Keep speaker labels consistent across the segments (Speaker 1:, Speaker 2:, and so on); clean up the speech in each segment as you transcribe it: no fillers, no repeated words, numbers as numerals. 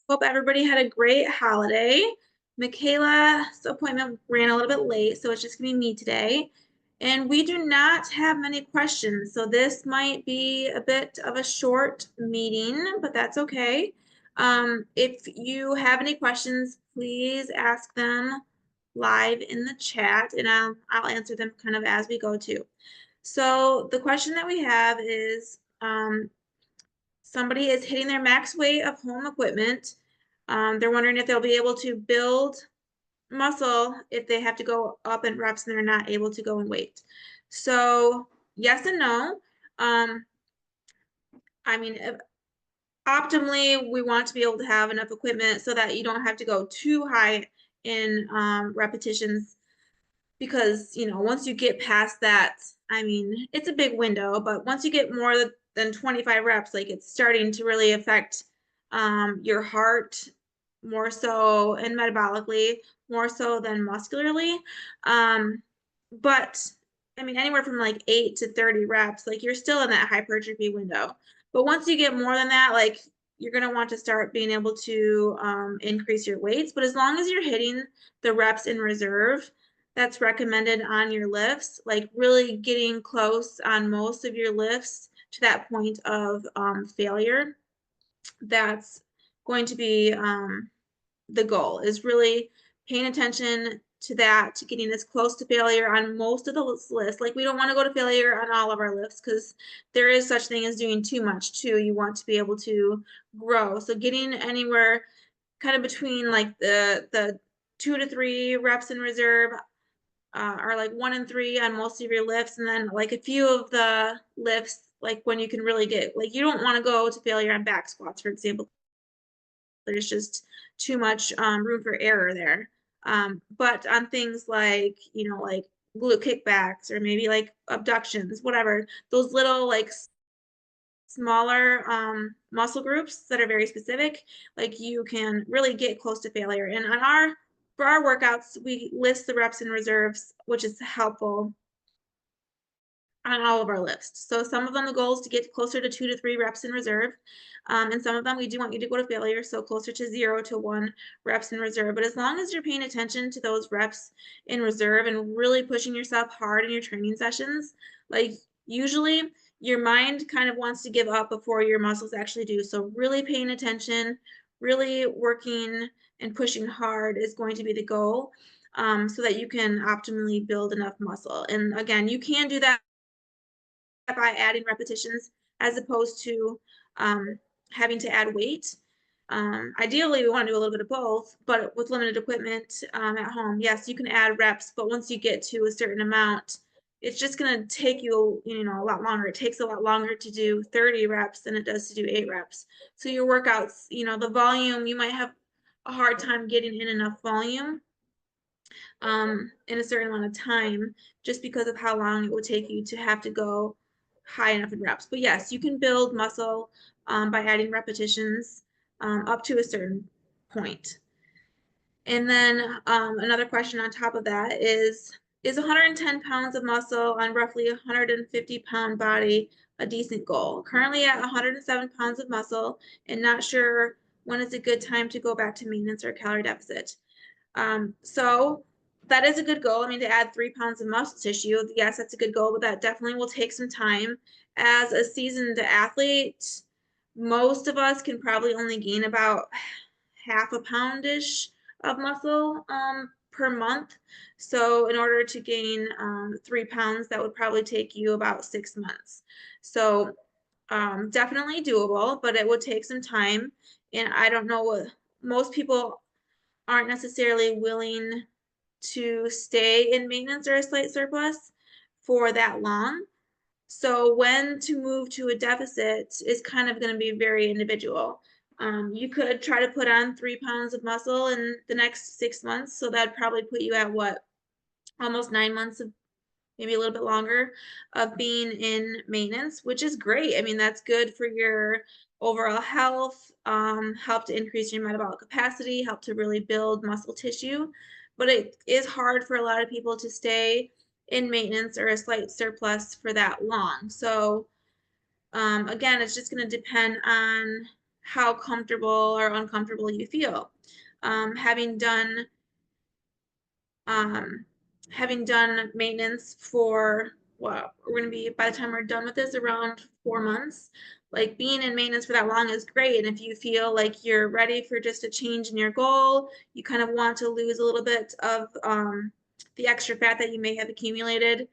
Speaker 1: Hope everybody had a great holiday. Michaela's appointment ran a little bit late, so it's just gonna be me today. And we do not have many questions, so this might be a bit of a short meeting, but that's okay. If you have any questions, please ask them live in the chat, and I'll answer them kind of as we go too. So the question that we have is, somebody is hitting their max weight of home equipment. They're wondering if they'll be able to build muscle if they have to go up in reps and they're not able to go in weight. So yes and no. I mean, optimally, we want to be able to have enough equipment so that you don't have to go too high in repetitions, because once you get past that, I mean, it's a big window, but once you get more than 25 reps, like, it's starting to really affect your heart more so, and metabolically more so than muscularly. But I mean, anywhere from like 8 to 30 reps, like, you're still in that hypertrophy window. But once you get more than that, like, you're going to want to start being able to increase your weights. But as long as you're hitting the reps in reserve that's recommended on your lifts, like really getting close on most of your lifts to that point of failure, that's going to be the goal, is really paying attention to that, to getting as close to failure on most of the lists. Like, we don't want to go to failure on all of our lifts, because there is such thing as doing too much too. You want to be able to grow. So getting anywhere kind of between like the 2 to 3 reps in reserve, are like 1 and 3 on most of your lifts, and then like a few of the lifts, like when you can really get, like, you don't want to go to failure on back squats, for example. There's just too much room for error there. But on things like, like glute kickbacks, or maybe like abductions, whatever, those little like smaller muscle groups that are very specific, like, you can really get close to failure. And for our workouts, we list the reps and reserves, which is helpful on all of our lists. So some of them, the goal is to get closer to 2 to 3 reps in reserve. And some of them, we do want you to go to failure, so closer to 0 to 1 reps in reserve. But as long as you're paying attention to those reps in reserve and really pushing yourself hard in your training sessions, like, usually your mind kind of wants to give up before your muscles actually do. So really paying attention, really working and pushing hard is going to be the goal, so that you can optimally build enough muscle. And again, you can do that by adding repetitions as opposed to having to add weight. Ideally, we want to do a little bit of both, but with limited equipment at home, yes, you can add reps, but once you get to a certain amount, it's just going to take you, a lot longer. It takes a lot longer to do 30 reps than it does to do 8 reps. So your workouts, the volume, you might have a hard time getting in enough volume in a certain amount of time, just because of how long it would take you to have to go high enough in reps. But yes, you can build muscle by adding repetitions up to a certain point. And then another question on top of that is 110 pounds of muscle on roughly a 150-pound body a decent goal? Currently at 107 pounds of muscle, and not sure when is a good time to go back to maintenance or calorie deficit. So that is a good goal. I mean, to add 3 pounds of muscle tissue, yes, that's a good goal, but that definitely will take some time. As a seasoned athlete, most of us can probably only gain about half a poundish of muscle per month. So in order to gain 3 pounds, that would probably take you about 6 months. So definitely doable, but it would take some time. And I don't know what most people aren't necessarily willing to stay in maintenance or a slight surplus for that long. So when to move to a deficit is kind of going to be very individual. You could try to put on 3 pounds of muscle in the next 6 months. So that'd probably put you at what, almost 9 months of, maybe a little bit longer, of being in maintenance, which is great. I mean, that's good for your overall health, help to increase your metabolic capacity, help to really build muscle tissue. But it is hard for a lot of people to stay in maintenance or a slight surplus for that long. So again, it's just going to depend on how comfortable or uncomfortable you feel. Um, having done um, having done maintenance for what we're going to be by the time we're done with this around 4 months. Like being in maintenance for that long is great. And if you feel like you're ready for just a change in your goal, you kind of want to lose a little bit of the extra fat that you may have accumulated,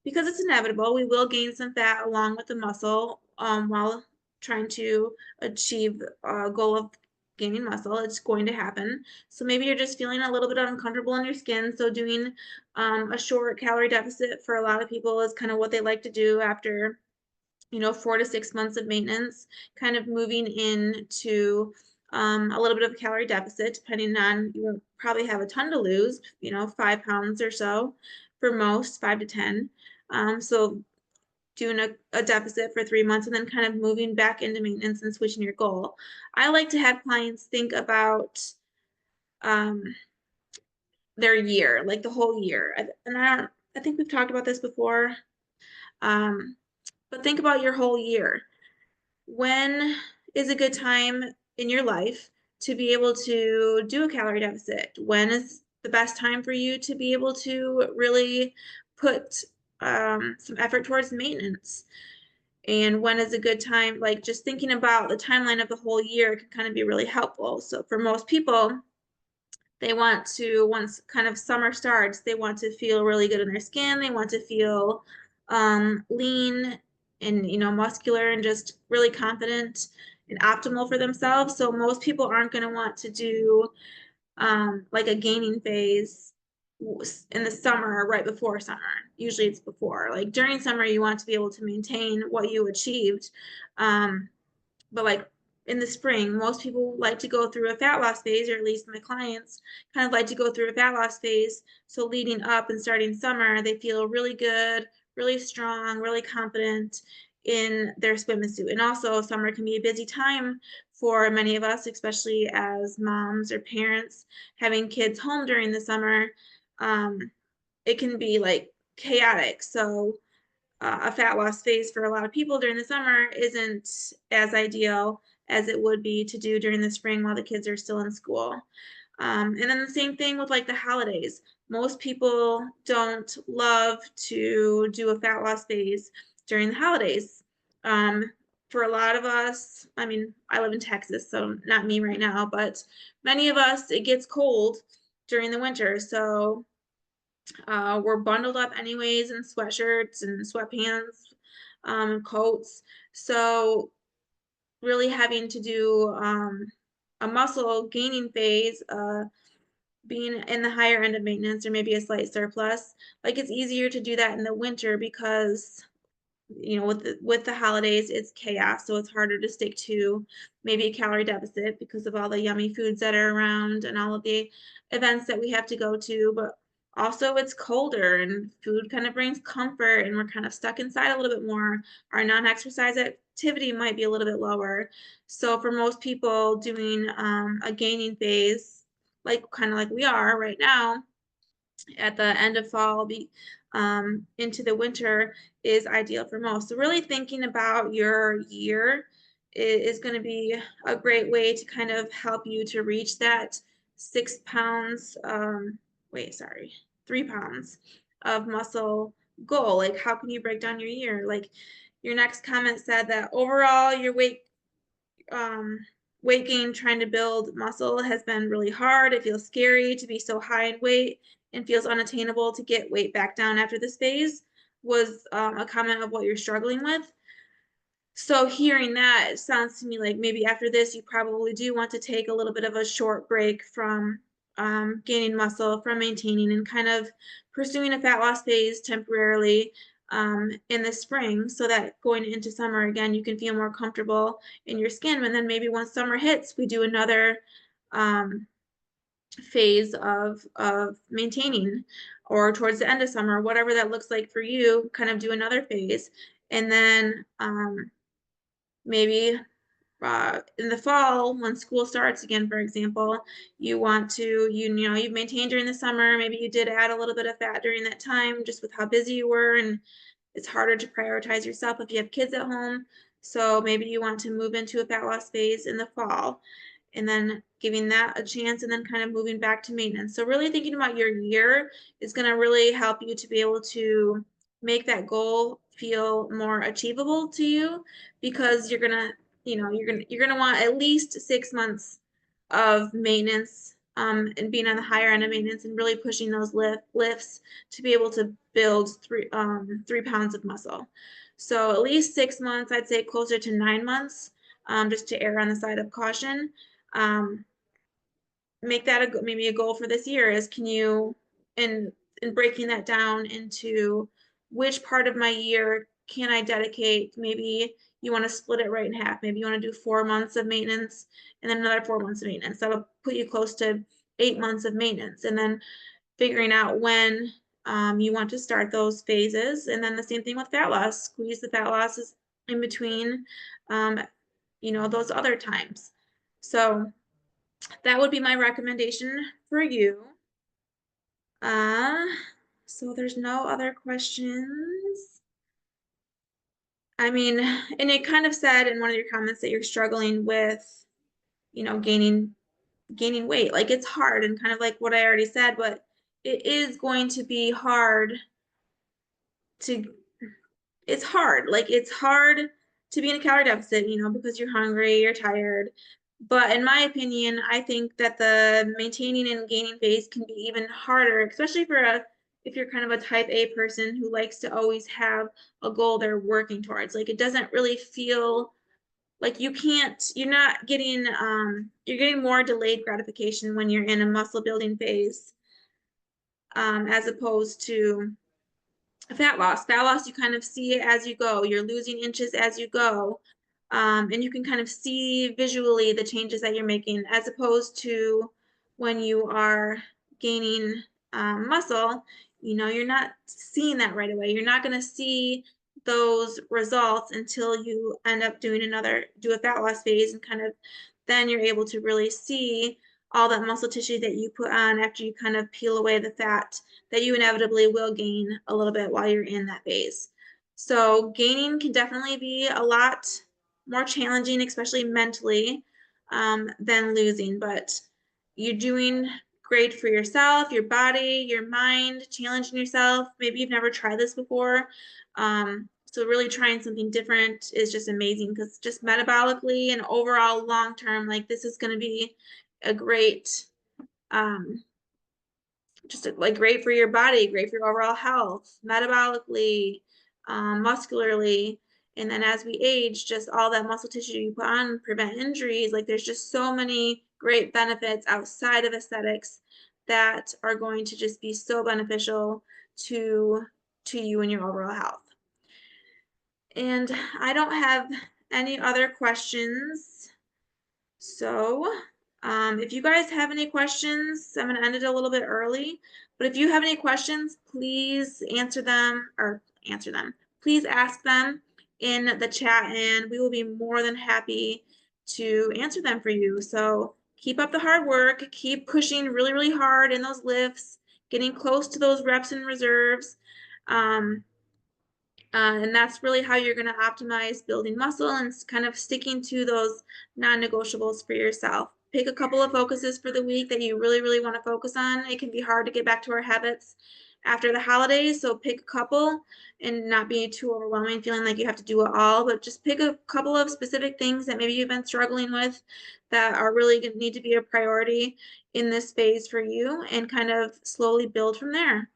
Speaker 1: because it's inevitable. We will gain some fat along with the muscle while trying to achieve a goal of gaining muscle. It's going to happen. So maybe you're just feeling a little bit uncomfortable in your skin. So doing a short calorie deficit for a lot of people is kind of what they like to do after, 4 to 6 months of maintenance, kind of moving into a little bit of a calorie deficit, depending on, you won't probably have a ton to lose, 5 pounds or so for most, 5 to 10. So doing a deficit for 3 months and then kind of moving back into maintenance and switching your goal. I like to have clients think about um, their year, like the whole year. And I think we've talked about this before. Um, but think about your whole year. When is a good time in your life to be able to do a calorie deficit? When is the best time for you to be able to really put some effort towards maintenance? And when is a good time? Like just thinking about the timeline of the whole year can kind of be really helpful. So for most people, they want to, once kind of summer starts, they want to feel really good in their skin. They want to feel lean and, muscular and just really confident and optimal for themselves. So most people aren't going to want to do like a gaining phase in the summer, right before summer. Usually it's before. Like during summer, you want to be able to maintain what you achieved. Um, but like in the spring, most people like to go through a fat loss phase, or at least my clients kind of like to go through a fat loss phase. So leading up and starting summer, they feel really good, really strong, really confident in their swimming suit. And also summer can be a busy time for many of us, especially as moms or parents having kids home during the summer. Um, it can be like chaotic. So a fat loss phase for a lot of people during the summer isn't as ideal as it would be to do during the spring while the kids are still in school. And then the same thing with like the holidays. Most people don't love to do a fat loss phase during the holidays. Um, for a lot of us, I mean, I live in Texas, so not me right now, but many of us, it gets cold during the winter. So we're bundled up anyways in sweatshirts and sweatpants, coats. So really having to do a muscle gaining phase, being in the higher end of maintenance or maybe a slight surplus, like it's easier to do that in the winter because with the holidays it's chaos, so it's harder to stick to maybe a calorie deficit because of all the yummy foods that are around and all of the events that we have to go to. But also it's colder and food kind of brings comfort and we're kind of stuck inside a little bit more. Our non-exercise activity might be a little bit lower. So for most people, doing a gaining phase, like kind of like we are right now at the end of fall into the winter, is ideal for most. So really thinking about your year is going to be a great way to kind of help you to reach that 6 pounds, wait, sorry, 3 pounds of muscle goal. Like how can you break down your year? Like your next comment said that overall your um, weight gain trying to build muscle has been really hard. It feels scary to be so high in weight and feels unattainable to get weight back down after this phase, was a comment of what you're struggling with. So hearing that, it sounds to me like maybe after this, you probably do want to take a little bit of a short break from gaining muscle, from maintaining, and kind of pursuing a fat loss phase temporarily in the spring, so that going into summer again, you can feel more comfortable in your skin. And then maybe once summer hits, we do another um, phase of maintaining, or towards the end of summer, whatever that looks like for you, kind of do another phase. And then maybe in the fall when school starts again, for example, you want to, you've maintained during the summer, maybe you did add a little bit of fat during that time just with how busy you were, and it's harder to prioritize yourself if you have kids at home. So maybe you want to move into a fat loss phase in the fall and then giving that a chance and then kind of moving back to maintenance. So really thinking about your year is going to really help you to be able to make that goal feel more achievable to you because you're going to, you're going to want at least 6 months of maintenance and being on the higher end of maintenance and really pushing those lifts to be able to build 3 pounds of muscle. So at least 6 months, I'd say closer to 9 months, just to err on the side of caution. Um, Make that maybe a goal for this year is can you, and breaking that down into which part of my year can I dedicate? Maybe you want to split it right in half. Maybe you want to do 4 months of maintenance and then another 4 months of maintenance. That'll put you close to 8 months of maintenance. And then figuring out when you want to start those phases. And then the same thing with fat loss. Squeeze the fat losses in between, um, those other times. So that would be my recommendation for you. Uh, so there's no other questions. I mean, and it kind of said in one of your comments that you're struggling with, gaining weight. Like it's hard and kind of like what I already said, but it is going to be hard to it's hard. Like it's hard to be in a calorie deficit, because you're hungry, you're tired. But in my opinion, I think that the maintaining and gaining phase can be even harder, especially if you're kind of a type A person who likes to always have a goal they're working towards. Like it doesn't really feel like you're not getting you're getting more delayed gratification when you're in a muscle building phase, as opposed to fat loss. Fat loss, you kind of see it as you go. You're losing inches as you go. And you can kind of see visually the changes that you're making, as opposed to when you are gaining muscle, you're not seeing that right away. You're not going to see those results until you end up do a fat loss phase, and kind of then you're able to really see all that muscle tissue that you put on after you kind of peel away the fat that you inevitably will gain a little bit while you're in that phase. So gaining can definitely be a lot more challenging, especially mentally, than losing, but you're doing great for yourself, your body, your mind, challenging yourself. Maybe you've never tried this before. So really trying something different is just amazing because just metabolically and overall long term, like this is going to be a great, um, just like great for your body, great for your overall health, metabolically, muscularly. And then as we age, just all that muscle tissue you put on, prevent injuries. Like there's just so many great benefits outside of aesthetics that are going to just be so beneficial to you and your overall health. And I don't have any other questions. So, if you guys have any questions, I'm going to end it a little bit early, but if you have any questions, please answer them. Please ask them in the chat and we will be more than happy to answer them for you. So keep up the hard work, keep pushing really, really hard in those lifts, getting close to those reps and reserves. And that's really how you're going to optimize building muscle and kind of sticking to those non-negotiables for yourself. Pick a couple of focuses for the week that you really, really want to focus on. It can be hard to get back to our habits after the holidays, so pick a couple and not be too overwhelming, feeling like you have to do it all, but just pick a couple of specific things that maybe you've been struggling with that are really going to need to be a priority in this phase for you and kind of slowly build from there.